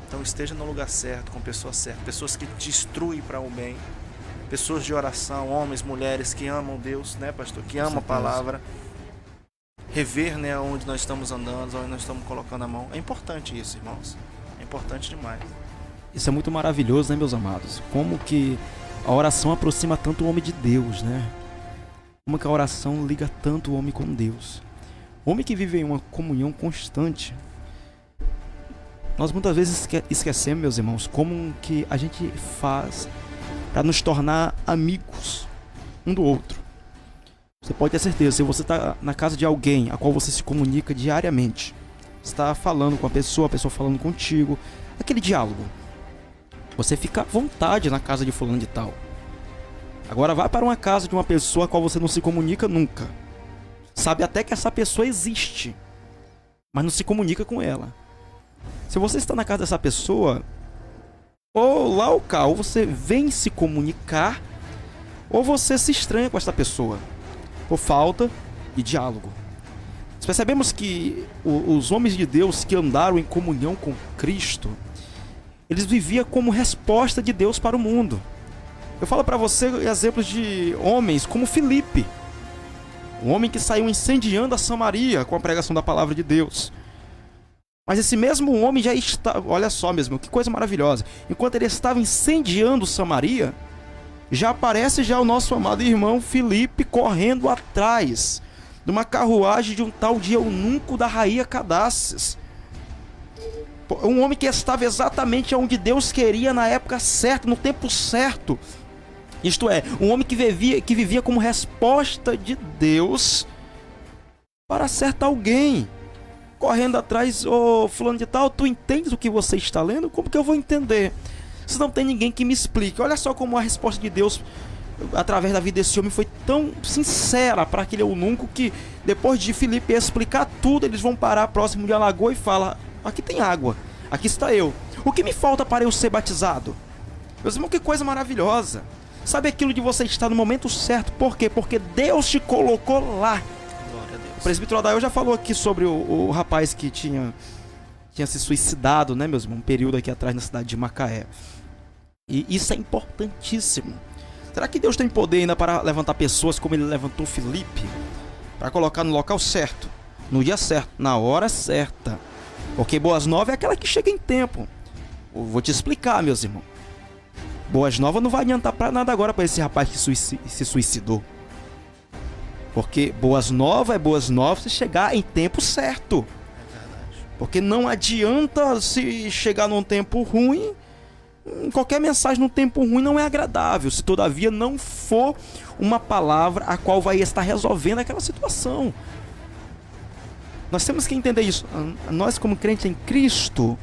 Então esteja no lugar certo, com pessoas certas, pessoas que te instruem para o bem, pessoas de oração, homens, mulheres que amam Deus, né, pastor, que amam a palavra. Rever, né, onde nós estamos andando, onde nós estamos colocando a mão. É importante isso, irmãos, é importante demais. Isso é muito maravilhoso, né, meus amados? Como que a oração aproxima tanto o homem de Deus, né? Como que a oração liga tanto o homem com Deus. O homem que vive em uma comunhão constante. Nós muitas vezes esquecemos, meus irmãos, como que a gente faz para nos tornar amigos um do outro. Você pode ter certeza, se você está na casa de alguém a qual você se comunica diariamente, você está falando com a pessoa falando contigo, aquele diálogo, você fica à vontade na casa de fulano de tal. Agora vai para uma casa de uma pessoa a qual você não se comunica nunca. Sabe até que essa pessoa existe, mas não se comunica com ela. Se você está na casa dessa pessoa, ou lá ou cá, ou você vem se comunicar, ou você se estranha com essa pessoa, por falta de diálogo. Nós percebemos que os homens de Deus que andaram em comunhão com Cristo, eles viviam como resposta de Deus para o mundo. Eu falo para você exemplos de homens como Filipe. Um homem que saiu incendiando a Samaria com a pregação da palavra de Deus. Mas esse mesmo homem já está... Olha só mesmo, que coisa maravilhosa. Enquanto ele estava incendiando Samaria, já aparece já o nosso amado irmão Filipe correndo atrás de uma carruagem de um tal de eunuco da rainha Candace. Um homem que estava exatamente onde Deus queria na época certa, no tempo certo. Isto é, um homem que vivia como resposta de Deus para certo alguém. Correndo atrás, fulano de tal, tu entendes o que você está lendo? Como que eu vou entender? Se não tem ninguém que me explique. Olha só como a resposta de Deus, através da vida desse homem, foi tão sincera para aquele eunuco que, depois de Filipe explicar tudo, eles vão parar próximo de uma lagoa e falam: aqui tem água, aqui está eu. O que me falta para eu ser batizado? Meus irmãos, que coisa maravilhosa. Sabe aquilo de você estar no momento certo? Por quê? Porque Deus te colocou lá. Glória a Deus. O presbítero Adael já falou aqui sobre o rapaz que tinha se suicidado, né, meus irmãos? Um período aqui atrás na cidade de Macaé. E isso é importantíssimo. Será que Deus tem poder ainda para levantar pessoas como ele levantou Filipe? Para colocar no local certo, no dia certo, na hora certa. Porque Boas Novas é aquela que chega em tempo. Eu vou te explicar, meus irmãos. Boas Novas não vai adiantar para nada agora para esse rapaz que se suicidou. Porque Boas Novas é Boas Novas se chegar em tempo certo. É verdade. Porque não adianta se chegar num tempo ruim. Qualquer mensagem no tempo ruim não é agradável, se todavia não for uma palavra a qual vai estar resolvendo aquela situação. Nós temos que entender isso. Nós, como crentes em Cristo,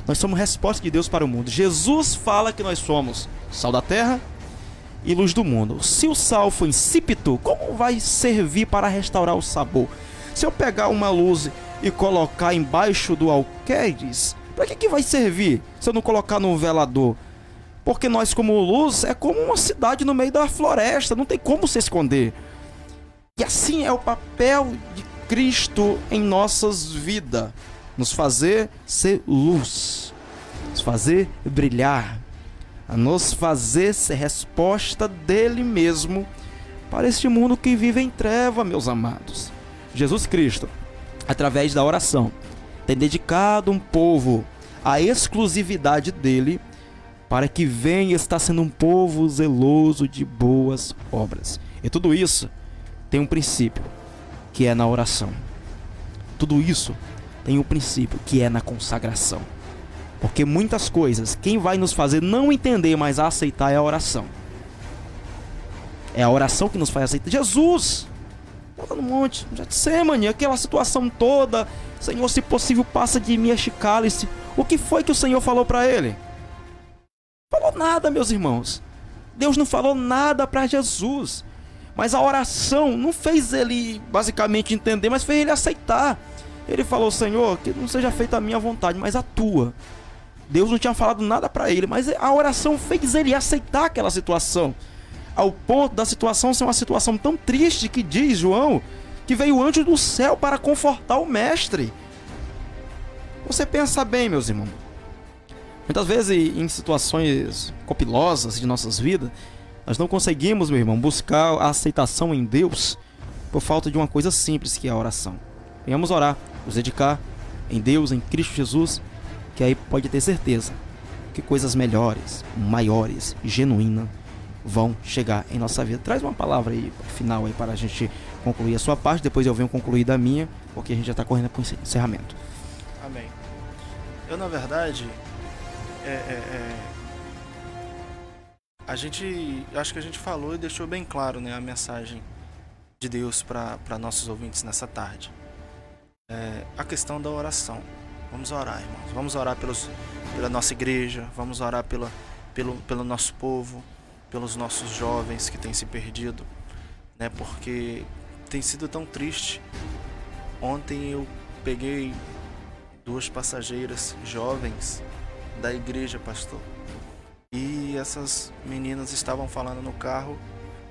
nós somos resposta de Deus para o mundo. Jesus fala que nós somos sal da terra e luz do mundo. Se o sal for insípido, como vai servir para restaurar o sabor? Se eu pegar uma luz e colocar embaixo do alqueires, para que vai servir se eu não colocar no velador? Porque nós, como luz, é como uma cidade no meio da floresta, não tem como se esconder. E assim é o papel de Cristo em nossas vidas. Nos fazer ser luz, nos fazer brilhar, a nos fazer ser resposta dele mesmo para este mundo que vive em treva, meus amados. Jesus Cristo, através da oração, tem dedicado um povo à exclusividade dele, para que venha estar sendo um povo zeloso de boas obras. E tudo isso tem um princípio, que é na oração. Tudo isso tem um princípio, que é na consagração. Porque muitas coisas, quem vai nos fazer não entender, mas aceitar é a oração. É a oração que nos faz aceitar. Jesus, lá no monte, Getsemane, aquela situação toda, Senhor, se possível, passa de mim este cálice. O que foi que o Senhor falou para ele? Falou nada, meus irmãos. Deus não falou nada para Jesus. Mas a oração não fez ele basicamente entender, mas fez ele aceitar. Ele falou: Senhor, que não seja feita a minha vontade, mas a tua. Deus não tinha falado nada para ele, mas a oração fez ele aceitar aquela situação. Ao ponto da situação ser uma situação tão triste que diz João que veio o anjo do céu para confortar o mestre. Você pensa bem, meus irmãos. Muitas vezes em situações copilosas de nossas vidas, nós não conseguimos, meu irmão, buscar a aceitação em Deus por falta de uma coisa simples, que é a oração. Venhamos orar, nos dedicar em Deus, em Cristo Jesus, que aí pode ter certeza que coisas melhores, maiores, genuínas vão chegar em nossa vida. Traz uma palavra aí, final aí, para a gente concluir a sua parte, depois eu venho concluir da minha, porque a gente já está correndo para o encerramento. Amém. Eu, na verdade, acho que a gente falou e deixou bem claro, né, a mensagem de Deus para nossos ouvintes nessa tarde. A questão da oração. Vamos orar, irmãos. Vamos orar pela nossa igreja, vamos orar pelo nosso povo, pelos nossos jovens que têm se perdido, né? Porque tem sido tão triste. Ontem eu peguei 2 passageiras jovens da igreja, pastor. E essas meninas estavam falando no carro,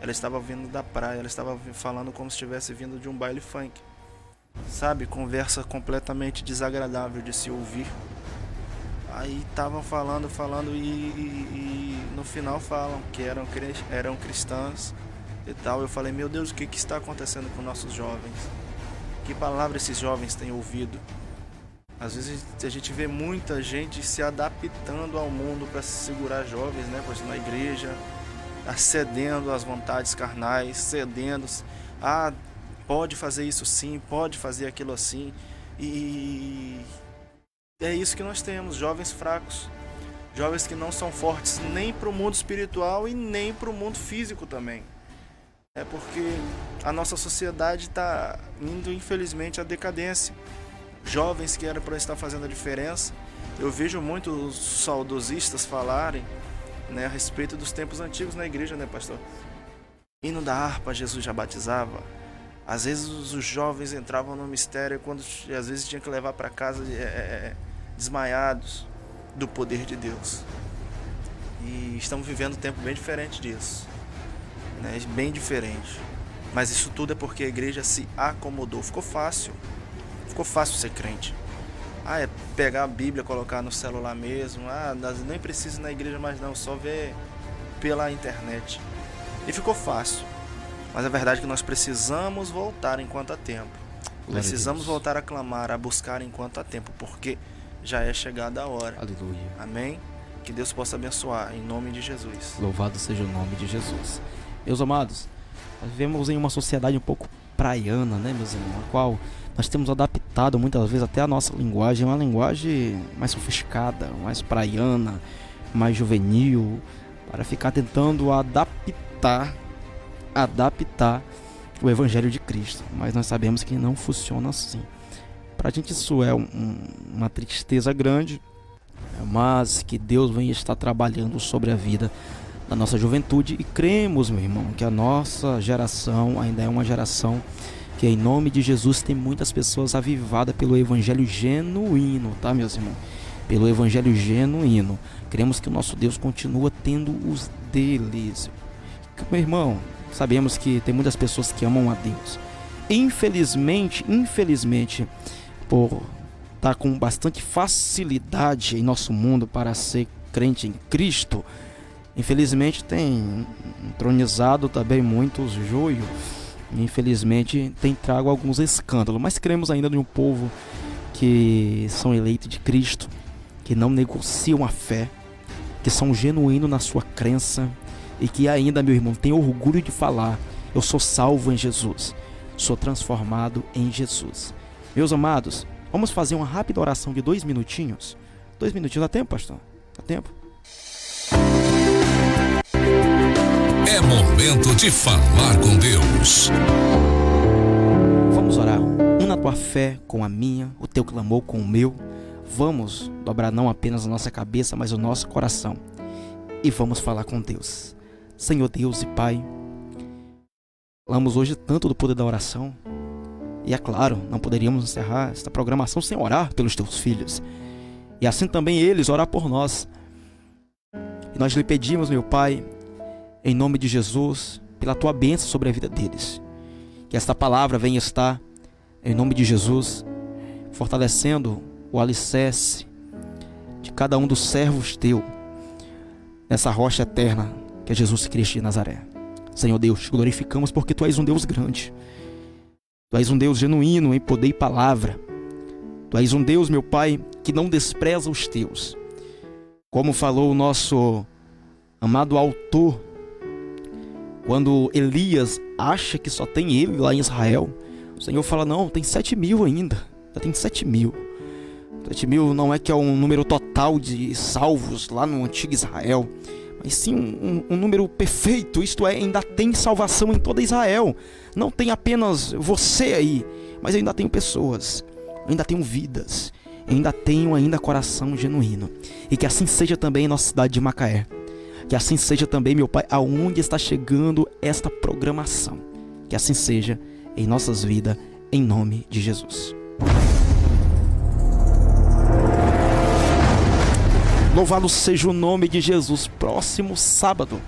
elas estavam vindo da praia, elas estavam falando como se estivesse vindo de um baile funk. Sabe, conversa completamente desagradável de se ouvir. Aí estavam falando e no final falam que eram cristãs, e tal. Eu falei, meu Deus, o que está acontecendo com nossos jovens? Que palavra esses jovens têm ouvido? Às vezes a gente vê muita gente se adaptando ao mundo para se segurar jovens, né? Pois na igreja, cedendo às vontades carnais, cedendo, pode fazer isso sim, pode fazer aquilo assim. E é isso que nós temos, jovens fracos, jovens que não são fortes nem para o mundo espiritual e nem para o mundo físico também. É porque a nossa sociedade está indo, infelizmente, à decadência. Jovens que era para estar fazendo a diferença. Eu vejo muitos saudosistas falarem, né, a respeito dos tempos antigos na igreja, né, pastor? Hino da harpa, Jesus já batizava. Às vezes os jovens entravam no mistério quando às vezes tinha que levar para casa desmaiados do poder de Deus. E estamos vivendo um tempo bem diferente disso, né? Bem diferente. Mas isso tudo é porque a igreja se acomodou. Ficou fácil ser crente. É pegar a Bíblia, colocar no celular mesmo. Nem precisa ir na igreja mais não, só ver pela internet. E ficou fácil. Mas a verdade é que nós precisamos voltar enquanto há tempo. Precisamos voltar a clamar, a buscar enquanto há tempo, porque já é chegada a hora. Aleluia. Amém? Que Deus possa abençoar, em nome de Jesus. Louvado seja o nome de Jesus. Meus amados, nós vivemos em uma sociedade um pouco praiana, né, meus irmãos? A qual nós temos adaptado muitas vezes até a nossa linguagem, uma linguagem mais sofisticada, mais praiana, mais juvenil, para ficar tentando adaptar o Evangelho de Cristo. Mas nós sabemos que não funciona assim. Pra gente isso é uma tristeza grande, mas que Deus vem estar trabalhando sobre a vida da nossa juventude, e cremos, meu irmão, que a nossa geração ainda é uma geração que, em nome de Jesus, tem muitas pessoas avivadas pelo Evangelho genuíno, tá, meus irmãos? Pelo Evangelho genuíno. Cremos que o nosso Deus continua tendo os deles. Meu irmão, sabemos que tem muitas pessoas que amam a Deus. Infelizmente, por estar com bastante facilidade em nosso mundo para ser crente em Cristo, infelizmente tem entronizado também muitos joios. Infelizmente tem trago alguns escândalos. Mas cremos ainda em um povo que são eleitos de Cristo, que não negociam a fé, que são genuínos na sua crença, e que ainda, meu irmão, tem orgulho de falar: eu sou salvo em Jesus, sou transformado em Jesus. Meus amados, vamos fazer uma rápida oração de 2 minutinhos. 2 minutinhos, dá tempo, pastor? Dá tempo? É momento de falar com Deus. Vamos orar. Una a tua fé com a minha, o teu clamor com o meu. Vamos dobrar não apenas a nossa cabeça, mas o nosso coração, e vamos falar com Deus. Senhor Deus e Pai, falamos hoje tanto do poder da oração, e é claro, não poderíamos encerrar esta programação sem orar pelos teus filhos, e assim também eles orar por nós. E nós lhe pedimos, meu Pai, em nome de Jesus, pela tua bênção sobre a vida deles, que esta palavra venha estar, em nome de Jesus, fortalecendo o alicerce de cada um dos servos teu, nessa rocha eterna que é Jesus Cristo de Nazaré. Senhor Deus, te glorificamos porque tu és um Deus grande, tu és um Deus genuíno em poder e palavra, tu és um Deus, meu Pai, que não despreza os teus. Como falou o nosso amado autor, quando Elias acha que só tem ele lá em Israel, o Senhor fala: não, tem 7.000 ainda, já tem 7.000. 7.000 não é que é um número total de salvos lá no antigo Israel, mas sim um número perfeito, isto é, ainda tem salvação em toda Israel. Não tem apenas você aí, mas eu ainda tenho pessoas, eu ainda tenho vidas, eu ainda tenho coração genuíno. E que assim seja também em nossa cidade de Macaé. Que assim seja também, meu Pai, aonde está chegando esta programação. Que assim seja em nossas vidas, em nome de Jesus. Louvado seja o nome de Jesus. Próximo sábado,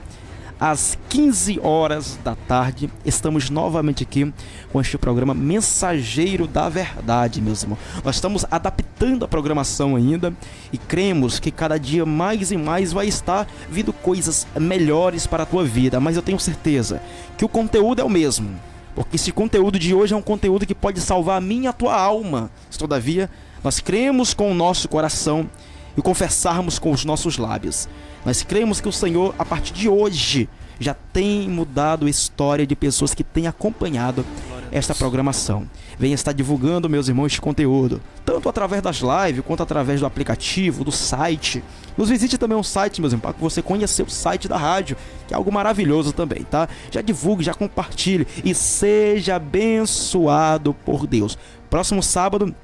às 15 horas da tarde. Estamos novamente aqui com este programa Mensageiro da Verdade, meus irmãos. Nós estamos adaptando a programação ainda e cremos que cada dia mais e mais vai estar vindo coisas melhores para a tua vida, mas eu tenho certeza que o conteúdo é o mesmo, porque esse conteúdo de hoje é um conteúdo que pode salvar a minha e a tua alma. Todavia, nós cremos com o nosso coração e confessarmos com os nossos lábios. Nós cremos que o Senhor, a partir de hoje, já tem mudado a história de pessoas que têm acompanhado esta programação. Venha estar divulgando, meus irmãos, este conteúdo, tanto através das lives, quanto através do aplicativo, do site. Nos visite também o site, meus irmãos, para que você conheça o site da rádio, que é algo maravilhoso também, tá? Já divulgue, já compartilhe e seja abençoado por Deus. Próximo sábado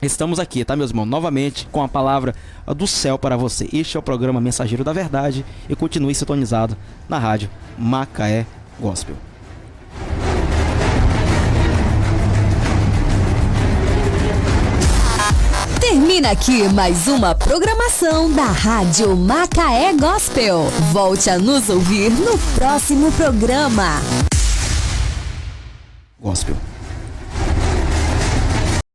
estamos aqui, tá, meus irmãos? Novamente com a palavra do céu para você. Este é o programa Mensageiro da Verdade e continue sintonizado na rádio Macaé Gospel. Termina aqui mais uma programação da Rádio Macaé Gospel. Volte a nos ouvir no próximo programa. Gospel.